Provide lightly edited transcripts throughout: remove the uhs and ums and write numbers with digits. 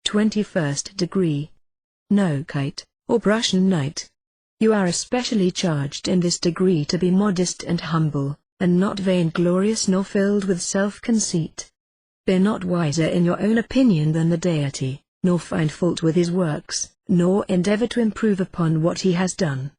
21st degree. NOACHITE, or Prussian Knight. You are especially charged in this degree to be modest and humble, and not vainglorious nor filled with self-conceit. Be not wiser in your own opinion than the Deity, nor find fault with his works, nor endeavor to improve upon what he has done.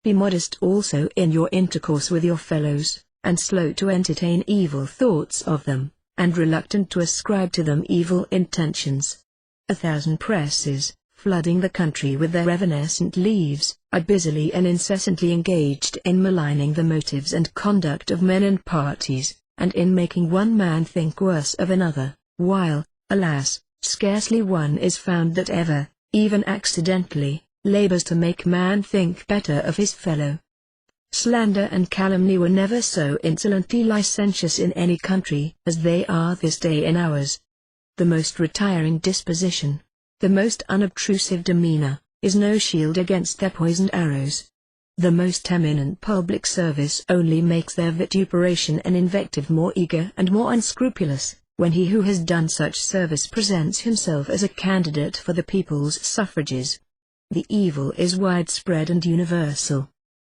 Be modest also in your intercourse with your fellows, and slow to entertain evil thoughts of them, and reluctant to ascribe to them evil intentions. 1,000 presses, flooding the country with their evanescent leaves, are busily and incessantly engaged in maligning the motives and conduct of men and parties, and in making one man think worse of another, while, alas, scarcely one is found that ever, even accidentally, labors to make man think better of his fellow. Slander and calumny were never so insolently licentious in any country as they are this day in ours. The most retiring disposition, the most unobtrusive demeanor, is no shield against their poisoned arrows. The most eminent public service only makes their vituperation and invective more eager and more unscrupulous, when he who has done such service presents himself as a candidate for the people's suffrages. The evil is widespread and universal.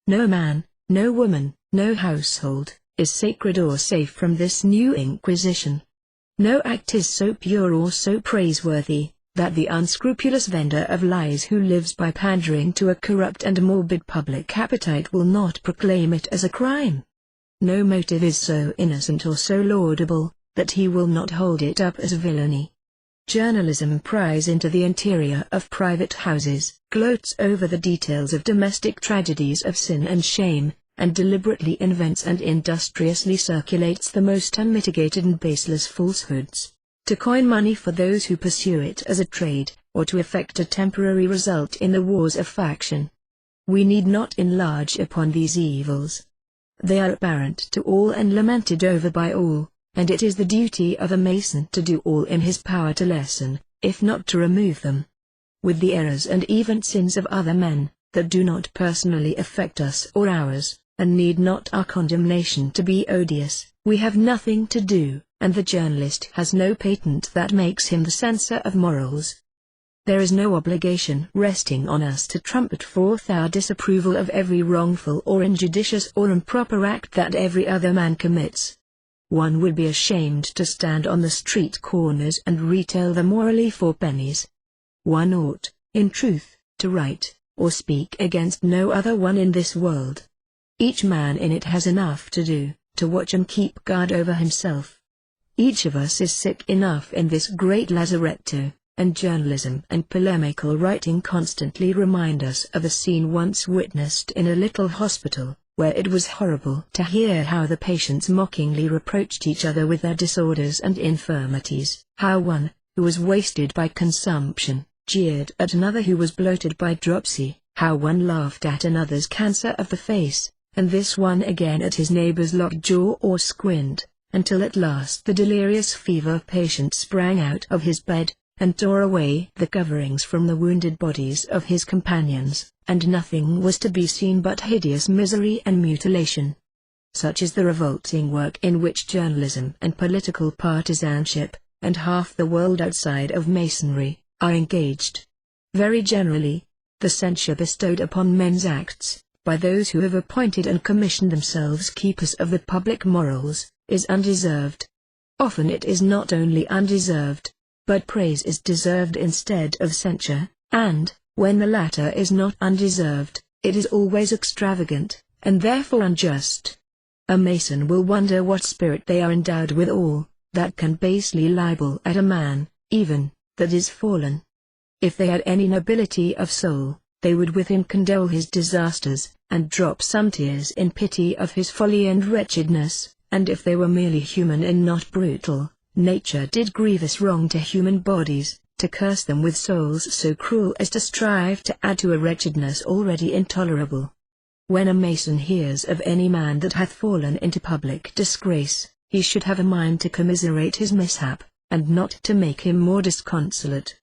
No man, no woman, no household, is sacred or safe from this new inquisition. No act is so pure or so praiseworthy, that the unscrupulous vendor of lies who lives by pandering to a corrupt and morbid public appetite will not proclaim it as a crime. No motive is so innocent or so laudable, that he will not hold it up as villainy. Journalism pries into the interior of private houses, gloats over the details of domestic tragedies of sin and shame, and deliberately invents and industriously circulates the most unmitigated and baseless falsehoods, to coin money for those who pursue it as a trade, or to effect a temporary result in the wars of faction. We need not enlarge upon these evils. They are apparent to all and lamented over by all, and it is the duty of a Mason to do all in his power to lessen, if not to remove them. With the errors and even sins of other men, that do not personally affect us or ours, and need not our condemnation to be odious, we have nothing to do, and the journalist has no patent that makes him the censor of morals. There is no obligation resting on us to trumpet forth our disapproval of every wrongful or injudicious or improper act that every other man commits. One would be ashamed to stand on the street corners and retail the morally for pennies. One ought, in truth, to write, or speak against no other one in this world. Each man in it has enough to do, to watch and keep guard over himself. Each of us is sick enough in this great lazaretto, and journalism and polemical writing constantly remind us of a scene once witnessed in a little hospital, where it was horrible to hear how the patients mockingly reproached each other with their disorders and infirmities, how one, who was wasted by consumption, jeered at another who was bloated by dropsy, how one laughed at another's cancer of the face, and this one again at his neighbor's lockjaw or squint, until at last the delirious fever patient sprang out of his bed, and tore away the coverings from the wounded bodies of his companions, and nothing was to be seen but hideous misery and mutilation. Such is the revolting work in which journalism and political partisanship, and half the world outside of Masonry, are engaged. Very generally, the censure bestowed upon men's acts, by those who have appointed and commissioned themselves keepers of the public morals, is undeserved. Often it is not only undeserved, but praise is deserved instead of censure, and, when the latter is not undeserved, it is always extravagant, and therefore unjust. A Mason will wonder what spirit they are endowed withal, that can basely libel at a man, even, that is fallen. If they had any nobility of soul, they would with him condole his disasters, and drop some tears in pity of his folly and wretchedness, and if they were merely human and not brutal, nature did grievous wrong to human bodies, to curse them with souls so cruel as to strive to add to a wretchedness already intolerable. When a Mason hears of any man that hath fallen into public disgrace, he should have a mind to commiserate his mishap, and not to make him more disconsolate.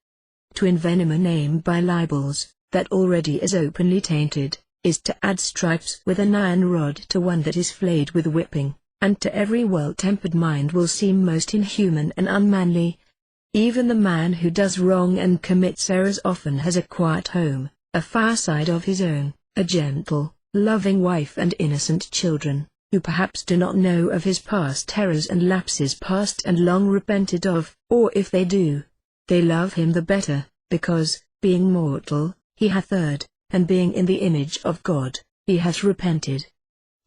To envenom a name by libels, that already is openly tainted, is to add stripes with an iron rod to one that is flayed with whipping, and to every well-tempered mind will seem most inhuman and unmanly. Even the man who does wrong and commits errors often has a quiet home, a fireside of his own, a gentle, loving wife and innocent children, who perhaps do not know of his past errors and lapses past and long repented of, or if they do, they love him the better, because, being mortal, he hath erred, and being in the image of God, he hath repented.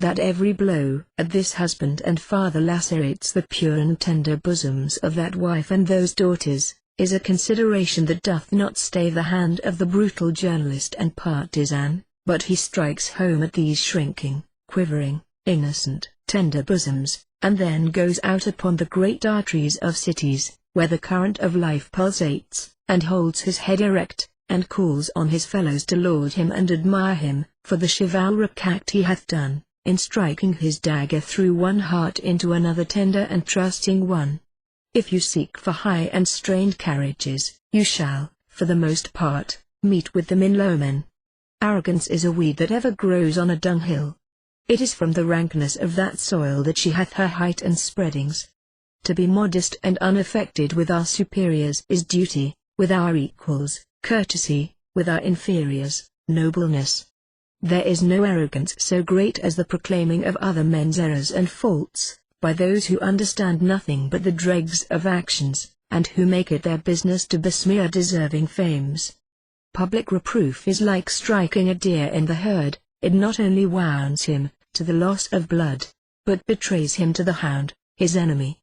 That every blow at this husband and father lacerates the pure and tender bosoms of that wife and those daughters, is a consideration that doth not stay the hand of the brutal journalist and partisan, but he strikes home at these shrinking, quivering, innocent, tender bosoms, and then goes out upon the great arteries of cities, where the current of life pulsates, and holds his head erect, and calls on his fellows to laud him and admire him, for the chivalric act he hath done, in striking his dagger through one heart into another tender and trusting one. If you seek for high and strained carriages, you shall, for the most part, meet with them in low men. Arrogance is a weed that ever grows on a dunghill. It is from the rankness of that soil that she hath her height and spreadings. To be modest and unaffected with our superiors is duty, with our equals, courtesy, with our inferiors, nobleness. There is no arrogance so great as the proclaiming of other men's errors and faults, by those who understand nothing but the dregs of actions, and who make it their business to besmear deserving fames. Public reproof is like striking a deer in the herd, it not only wounds him, to the loss of blood, but betrays him to the hound, his enemy.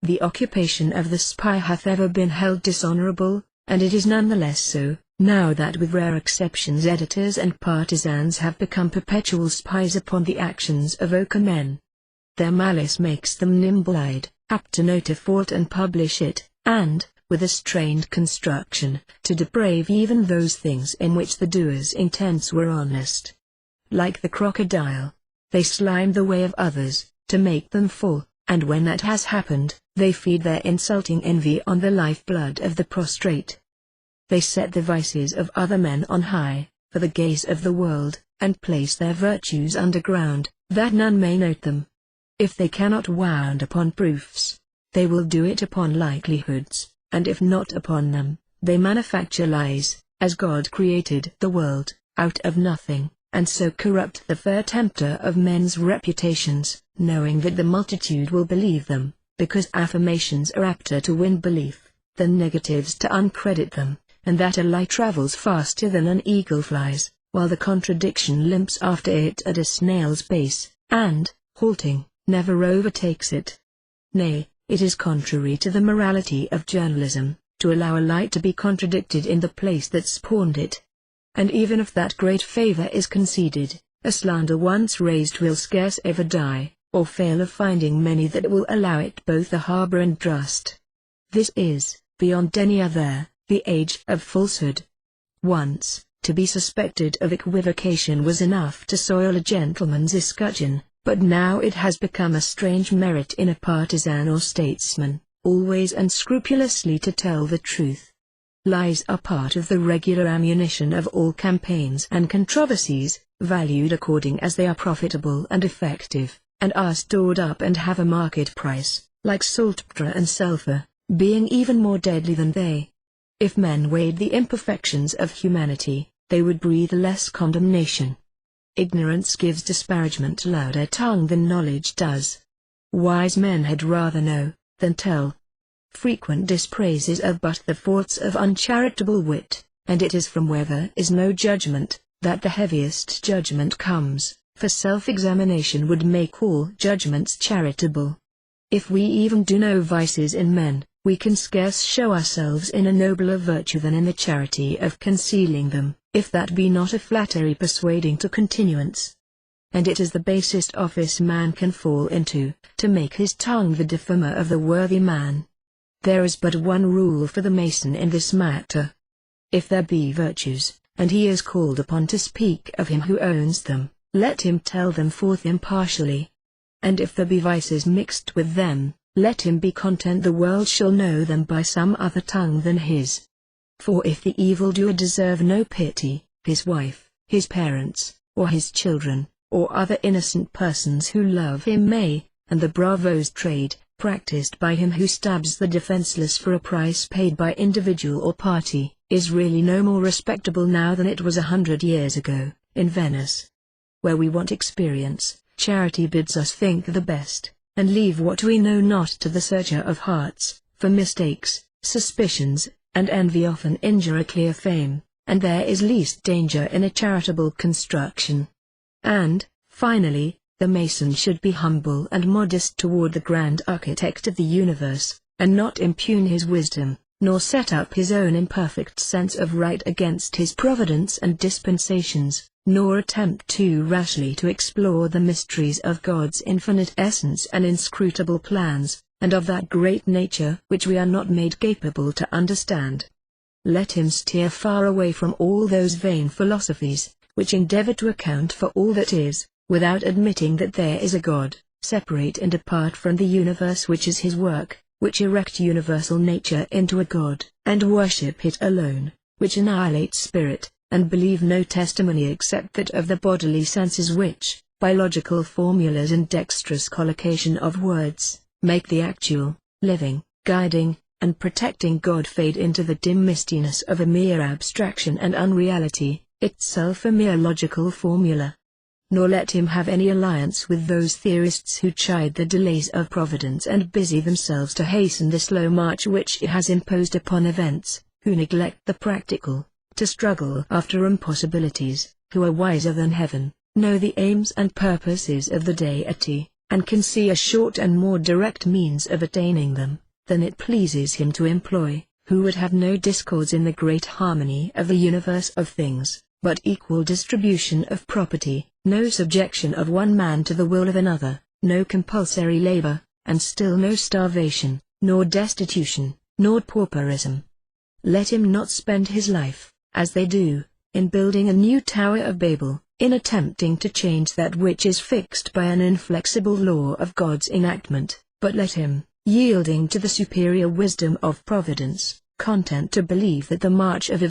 The occupation of the spy hath ever been held dishonorable, and it is none the less so, now that with rare exceptions editors and partisans have become perpetual spies upon the actions of ochre men. Their malice makes them nimble-eyed, apt to note a fault and publish it, and, with a strained construction, to deprave even those things in which the doers' intents were honest. Like the crocodile, they slime the way of others, to make them fall, and when that has happened, they feed their insulting envy on the life-blood of the prostrate. They set the vices of other men on high, for the gaze of the world, and place their virtues underground, that none may note them. If they cannot wound upon proofs, they will do it upon likelihoods, and if not upon them, they manufacture lies, as God created the world, out of nothing, and so corrupt the fair tempter of men's reputations, knowing that the multitude will believe them, because affirmations are apter to win belief, than negatives to uncredit them, and that a lie travels faster than an eagle flies, while the contradiction limps after it at a snail's pace, and, halting, never overtakes it. Nay, it is contrary to the morality of journalism, to allow a lie to be contradicted in the place that spawned it. And even if that great favor is conceded, a slander once raised will scarce ever die, or fail of finding many that will allow it both a harbor and trust. This is, beyond any other, the age of falsehood. Once, to be suspected of equivocation was enough to soil a gentleman's escutcheon, but now it has become a strange merit in a partisan or statesman, always and scrupulously to tell the truth. Lies are part of the regular ammunition of all campaigns and controversies, valued according as they are profitable and effective, and are stored up and have a market price, like saltpetre and sulfur, being even more deadly than they. If men weighed the imperfections of humanity, they would breathe less condemnation. Ignorance gives disparagement louder tongue than knowledge does. Wise men had rather know, than tell. Frequent dispraises are but the faults of uncharitable wit, and it is from where there is no judgment, that the heaviest judgment comes, for self-examination would make all judgments charitable. If we even do know vices in men, we can scarce show ourselves in a nobler virtue than in the charity of concealing them, if that be not a flattery persuading to continuance. And it is the basest office man can fall into, to make his tongue the defamer of the worthy man. There is but one rule for the Mason in this matter. If there be virtues, and he is called upon to speak of him who owns them, let him tell them forth impartially. And if there be vices mixed with them, let him be content the world shall know them by some other tongue than his. For if the evildoer deserve no pity, his wife, his parents, or his children, or other innocent persons who love him may, and the bravo's trade, practiced by him who stabs the defenseless for a price paid by individual or party, is really no more respectable now than it was 100 years ago, in Venice. Where we want experience, charity bids us think the best, and leave what we know not to the searcher of hearts, for mistakes, suspicions, and envy often injure a clear fame, and there is least danger in a charitable construction. And, finally, the Mason should be humble and modest toward the grand architect of the universe, and not impugn his wisdom, nor set up his own imperfect sense of right against his providence and dispensations, nor attempt too rashly to explore the mysteries of God's infinite essence and inscrutable plans, and of that great nature which we are not made capable to understand. Let him steer far away from all those vain philosophies, which endeavor to account for all that is, without admitting that there is a God, separate and apart from the universe which is his work, which erect universal nature into a God, and worship it alone, which annihilates spirit, and believe no testimony except that of the bodily senses which, by logical formulas and dexterous collocation of words, make the actual, living, guiding, and protecting God fade into the dim mistiness of a mere abstraction and unreality, itself a mere logical formula. Nor let him have any alliance with those theorists who chide the delays of Providence and busy themselves to hasten the slow march which it has imposed upon events, who neglect the practical, to struggle after impossibilities, who are wiser than heaven, know the aims and purposes of the Deity, and can see a short and more direct means of attaining them, than it pleases him to employ, who would have no discords in the great harmony of the universe of things, but equal distribution of property, no subjection of one man to the will of another, no compulsory labor, and still no starvation, nor destitution, nor pauperism. Let him not spend his life, as they do, in building a new Tower of Babel, in attempting to change that which is fixed by an inflexible law of God's enactment, but let him, yielding to the superior wisdom of Providence, content to believe that the march of